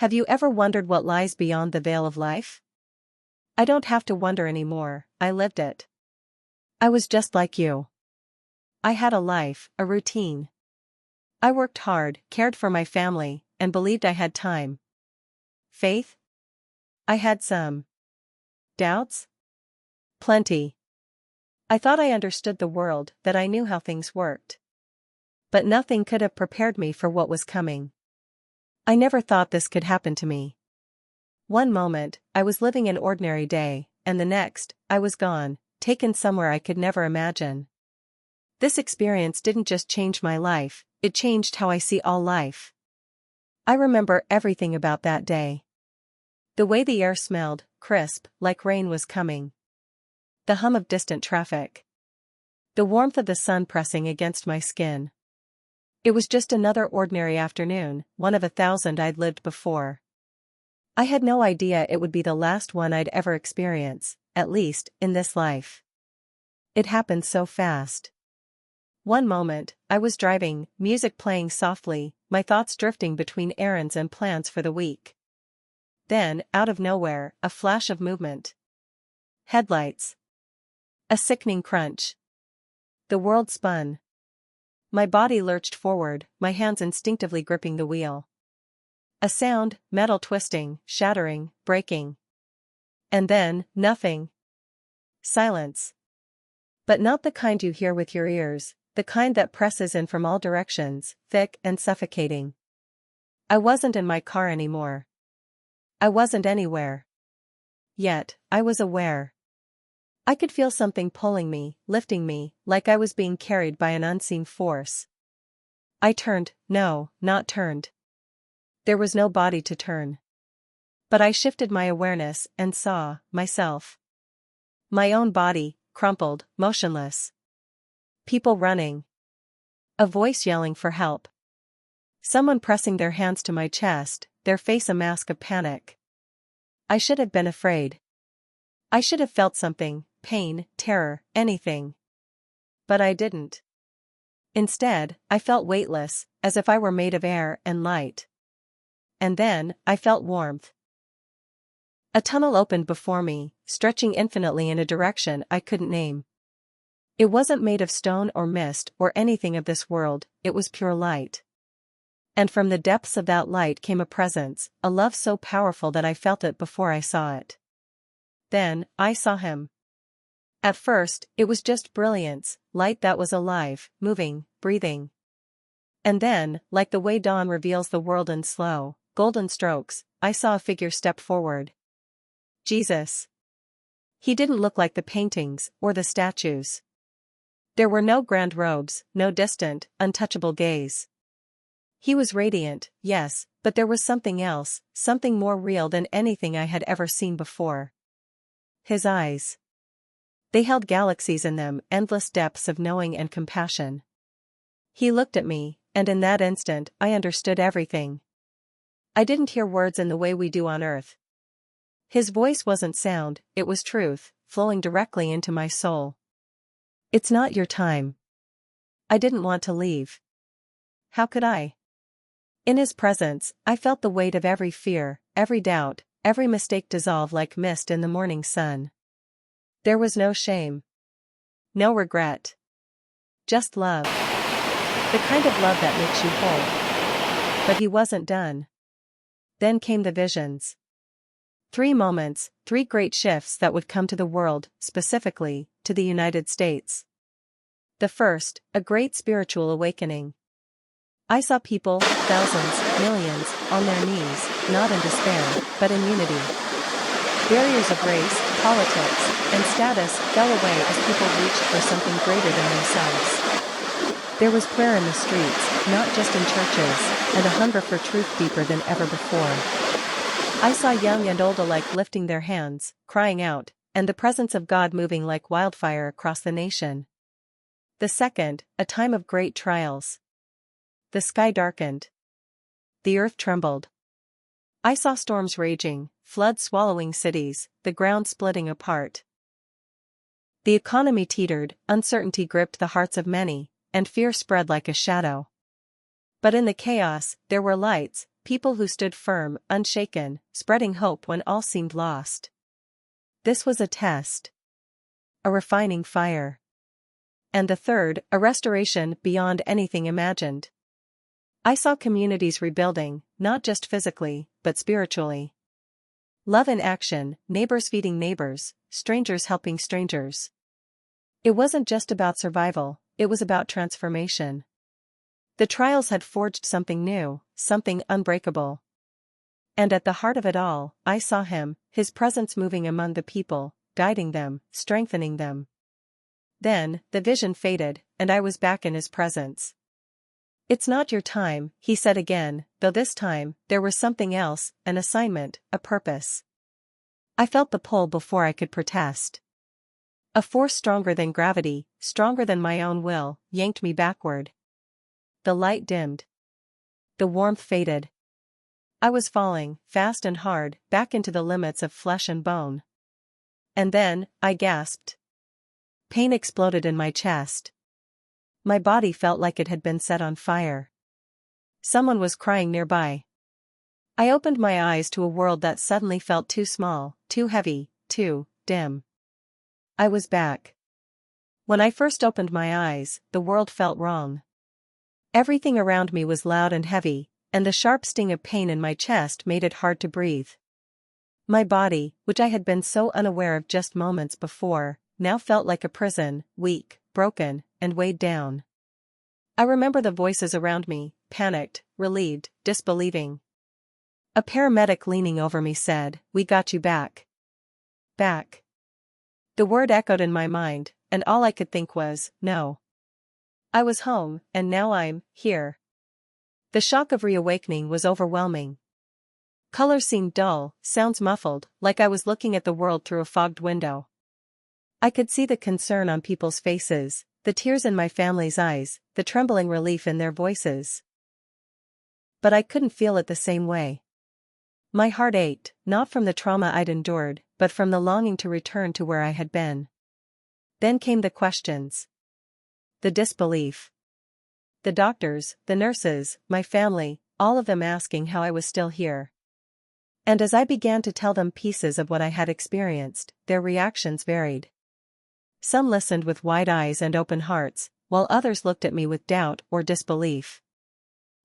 Have you ever wondered what lies beyond the veil of life? I don't have to wonder anymore, I lived it. I was just like you. I had a life, a routine. I worked hard, cared for my family, and believed I had time. Faith? I had some. Doubts? Plenty. I thought I understood the world, that I knew how things worked. But nothing could have prepared me for what was coming. I never thought this could happen to me. One moment, I was living an ordinary day, and the next, I was gone, taken somewhere I could never imagine. This experience didn't just change my life, it changed how I see all life. I remember everything about that day. The way the air smelled, crisp, like rain was coming. The hum of distant traffic. The warmth of the sun pressing against my skin. It was just another ordinary afternoon, one of 1,000 I'd lived before. I had no idea it would be the last one I'd ever experience, at least, in this life. It happened so fast. One moment, I was driving, music playing softly, my thoughts drifting between errands and plans for the week. Then, out of nowhere, a flash of movement. Headlights. A sickening crunch. The world spun. My body lurched forward, my hands instinctively gripping the wheel. A sound, metal twisting, shattering, breaking. And then, nothing. Silence. But not the kind you hear with your ears, the kind that presses in from all directions, thick and suffocating. I wasn't in my car anymore. I wasn't anywhere. Yet, I was aware. I could feel something pulling me, lifting me, like I was being carried by an unseen force. I turned, no, not turned. There was no body to turn. But I shifted my awareness and saw myself. My own body, crumpled, motionless. People running. A voice yelling for help. Someone pressing their hands to my chest, their face a mask of panic. I should have been afraid. I should have felt something, pain, terror, anything. But I didn't. Instead, I felt weightless, as if I were made of air and light. And then, I felt warmth. A tunnel opened before me, stretching infinitely in a direction I couldn't name. It wasn't made of stone or mist or anything of this world, it was pure light. And from the depths of that light came a presence, a love so powerful that I felt it before I saw it. Then, I saw him. At first, it was just brilliance, light that was alive, moving, breathing. And then, like the way dawn reveals the world in slow, golden strokes, I saw a figure step forward. Jesus. He didn't look like the paintings or the statues. There were no grand robes, no distant, untouchable gaze. He was radiant, yes, but there was something else, something more real than anything I had ever seen before. His eyes. They held galaxies in them, endless depths of knowing and compassion. He looked at me, and in that instant I understood everything. I didn't hear words in the way we do on earth. His voice wasn't sound, it was truth, flowing directly into my soul. It's not your time. I didn't want to leave. How could I? In his presence, I felt the weight of every fear, every doubt, every mistake dissolve like mist in the morning sun. There was no shame. No regret. Just love. The kind of love that makes you whole. But he wasn't done. Then came the visions. 3 moments, 3 great shifts that would come to the world, specifically, to the United States. The first, a great spiritual awakening. I saw people, thousands, millions, on their knees, not in despair, but in unity. Barriers of race, politics, and status fell away as people reached for something greater than themselves. There was prayer in the streets, not just in churches, and a hunger for truth deeper than ever before. I saw young and old alike lifting their hands, crying out, and the presence of God moving like wildfire across the nation. The second, a time of great trials. The sky darkened. The earth trembled. I saw storms raging, floods swallowing cities, the ground splitting apart. The economy teetered, uncertainty gripped the hearts of many, and fear spread like a shadow. But in the chaos, there were lights, people who stood firm, unshaken, spreading hope when all seemed lost. This was a test. A refining fire. And the third, a restoration beyond anything imagined. I saw communities rebuilding, not just physically, but spiritually. Love in action, neighbors feeding neighbors, strangers helping strangers. It wasn't just about survival, it was about transformation. The trials had forged something new, something unbreakable. And at the heart of it all, I saw him, his presence moving among the people, guiding them, strengthening them. Then, the vision faded, and I was back in his presence. "It's not your time," he said again, though this time, there was something else, an assignment, a purpose. I felt the pull before I could protest. A force stronger than gravity, stronger than my own will, yanked me backward. The light dimmed. The warmth faded. I was falling, fast and hard, back into the limits of flesh and bone. And then, I gasped. Pain exploded in my chest. My body felt like it had been set on fire. Someone was crying nearby. I opened my eyes to a world that suddenly felt too small, too heavy, too dim. I was back. When I first opened my eyes, the world felt wrong. Everything around me was loud and heavy, and the sharp sting of pain in my chest made it hard to breathe. My body, which I had been so unaware of just moments before, now felt like a prison, weak, broken, and weighed down. I remember the voices around me, panicked, relieved, disbelieving. A paramedic leaning over me said, "We got you back." Back. The word echoed in my mind, and all I could think was, no. I was home, and now I'm here. The shock of reawakening was overwhelming. Colors seemed dull, sounds muffled, like I was looking at the world through a fogged window. I could see the concern on people's faces, the tears in my family's eyes, the trembling relief in their voices. But I couldn't feel it the same way. My heart ached, not from the trauma I'd endured, but from the longing to return to where I had been. Then came the questions. The disbelief. The doctors, the nurses, my family, all of them asking how I was still here. And as I began to tell them pieces of what I had experienced, their reactions varied. Some listened with wide eyes and open hearts, while others looked at me with doubt or disbelief.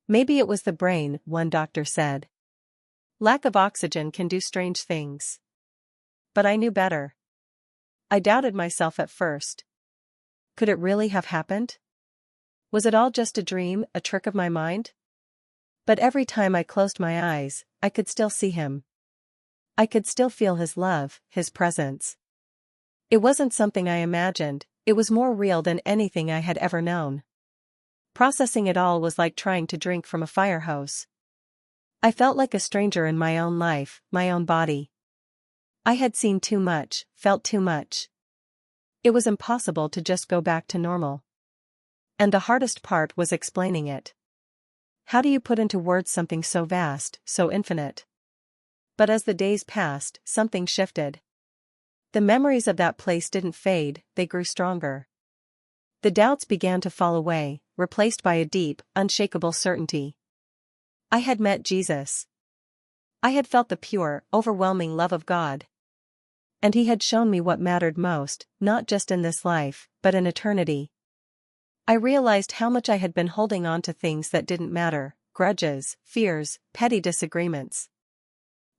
Maybe it was the brain, one doctor said. Lack of oxygen can do strange things. But I knew better. I doubted myself at first. Could it really have happened? Was it all just a dream, a trick of my mind? But every time I closed my eyes, I could still see him. I could still feel his love, his presence. It wasn't something I imagined, it was more real than anything I had ever known. Processing it all was like trying to drink from a fire hose. I felt like a stranger in my own life, my own body. I had seen too much, felt too much. It was impossible to just go back to normal. And the hardest part was explaining it. How do you put into words something so vast, so infinite? But as the days passed, something shifted. The memories of that place didn't fade, they grew stronger. The doubts began to fall away, replaced by a deep, unshakable certainty. I had met Jesus. I had felt the pure, overwhelming love of God. And he had shown me what mattered most, not just in this life, but in eternity. I realized how much I had been holding on to things that didn't matter, grudges, fears, petty disagreements.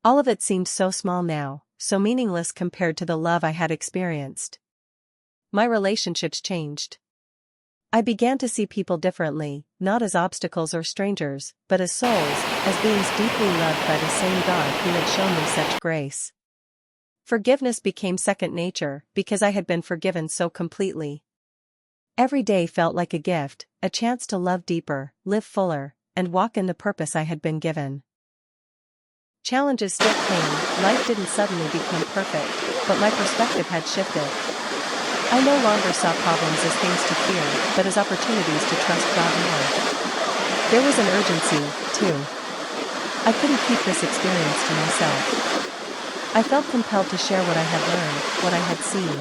All of it seemed so small now, so meaningless compared to the love I had experienced. My relationships changed. I began to see people differently, not as obstacles or strangers, but as souls, as beings deeply loved by the same God who had shown me such grace. Forgiveness became second nature, because I had been forgiven so completely. Every day felt like a gift, a chance to love deeper, live fuller, and walk in the purpose I had been given. Challenges still came, life didn't suddenly become perfect, but my perspective had shifted. I no longer saw problems as things to fear, but as opportunities to trust God more. There was an urgency, too. I couldn't keep this experience to myself. I felt compelled to share what I had learned, what I had seen.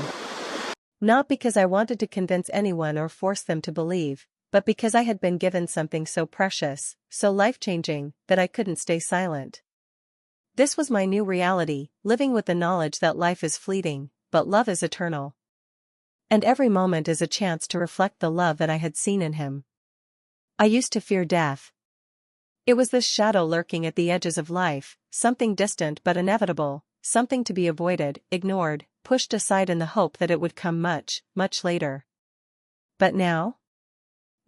Not because I wanted to convince anyone or force them to believe, but because I had been given something so precious, so life-changing, that I couldn't stay silent. This was my new reality, living with the knowledge that life is fleeting, but love is eternal. And every moment is a chance to reflect the love that I had seen in him. I used to fear death. It was this shadow lurking at the edges of life, something distant but inevitable, something to be avoided, ignored, pushed aside in the hope that it would come much, much later. But now?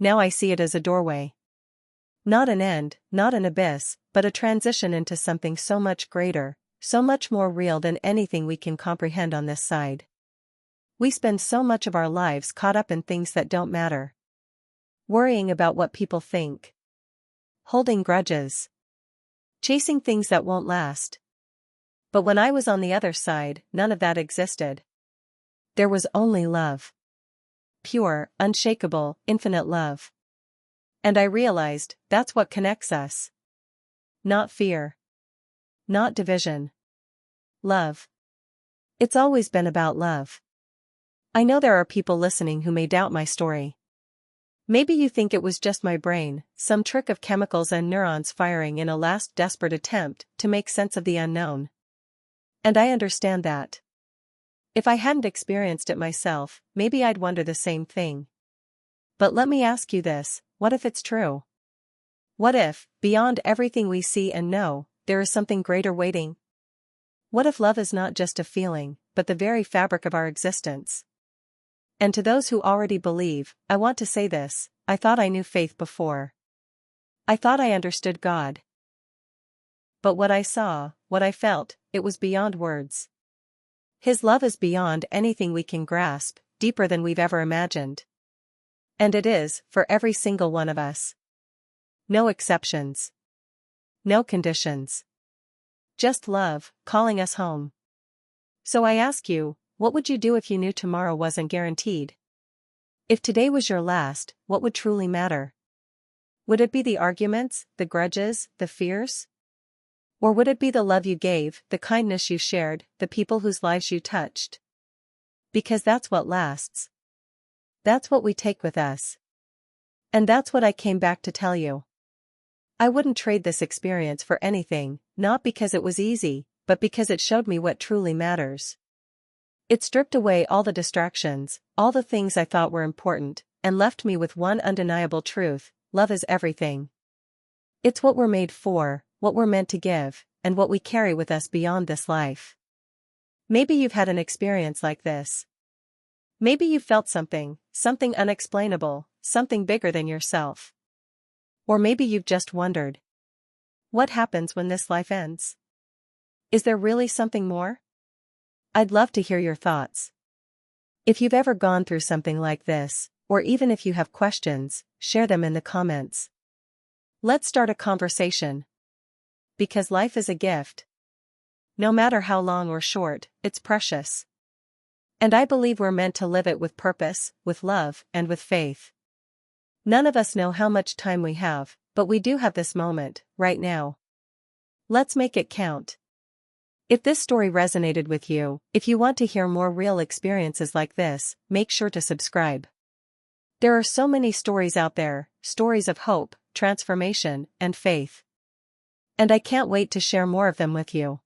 Now I see it as a doorway. Not an end, not an abyss, but a transition into something so much greater, so much more real than anything we can comprehend on this side. We spend so much of our lives caught up in things that don't matter. Worrying about what people think. Holding grudges. Chasing things that won't last. But when I was on the other side, none of that existed. There was only love. Pure, unshakable, infinite love. And I realized, that's what connects us. Not fear. Not division. Love. It's always been about love. I know there are people listening who may doubt my story. Maybe you think it was just my brain, some trick of chemicals and neurons firing in a last desperate attempt to make sense of the unknown. And I understand that. If I hadn't experienced it myself, maybe I'd wonder the same thing. But let me ask you this, what if it's true? What if, beyond everything we see and know, there is something greater waiting? What if love is not just a feeling, but the very fabric of our existence? And to those who already believe, I want to say this, I thought I knew faith before. I thought I understood God. But what I saw, what I felt, it was beyond words. His love is beyond anything we can grasp, deeper than we've ever imagined. And it is, for every single one of us. No exceptions. No conditions. Just love, calling us home. So I ask you, what would you do if you knew tomorrow wasn't guaranteed? If today was your last, what would truly matter? Would it be the arguments, the grudges, the fears? Or would it be the love you gave, the kindness you shared, the people whose lives you touched? Because that's what lasts. That's what we take with us. And that's what I came back to tell you. I wouldn't trade this experience for anything, not because it was easy, but because it showed me what truly matters. It stripped away all the distractions, all the things I thought were important, and left me with one undeniable truth: love is everything. It's what we're made for, what we're meant to give, and what we carry with us beyond this life. Maybe you've had an experience like this. Maybe you felt something unexplainable, something bigger than yourself. Or maybe you've just wondered, what happens when this life ends? Is there really something more? I'd love to hear your thoughts. If you've ever gone through something like this, or even if you have questions, share them in the comments. Let's start a conversation. Because life is a gift. No matter how long or short, it's precious. And I believe we're meant to live it with purpose, with love, and with faith. None of us know how much time we have, but we do have this moment, right now. Let's make it count. If this story resonated with you, if you want to hear more real experiences like this, make sure to subscribe. There are so many stories out there, stories of hope, transformation, and faith. And I can't wait to share more of them with you.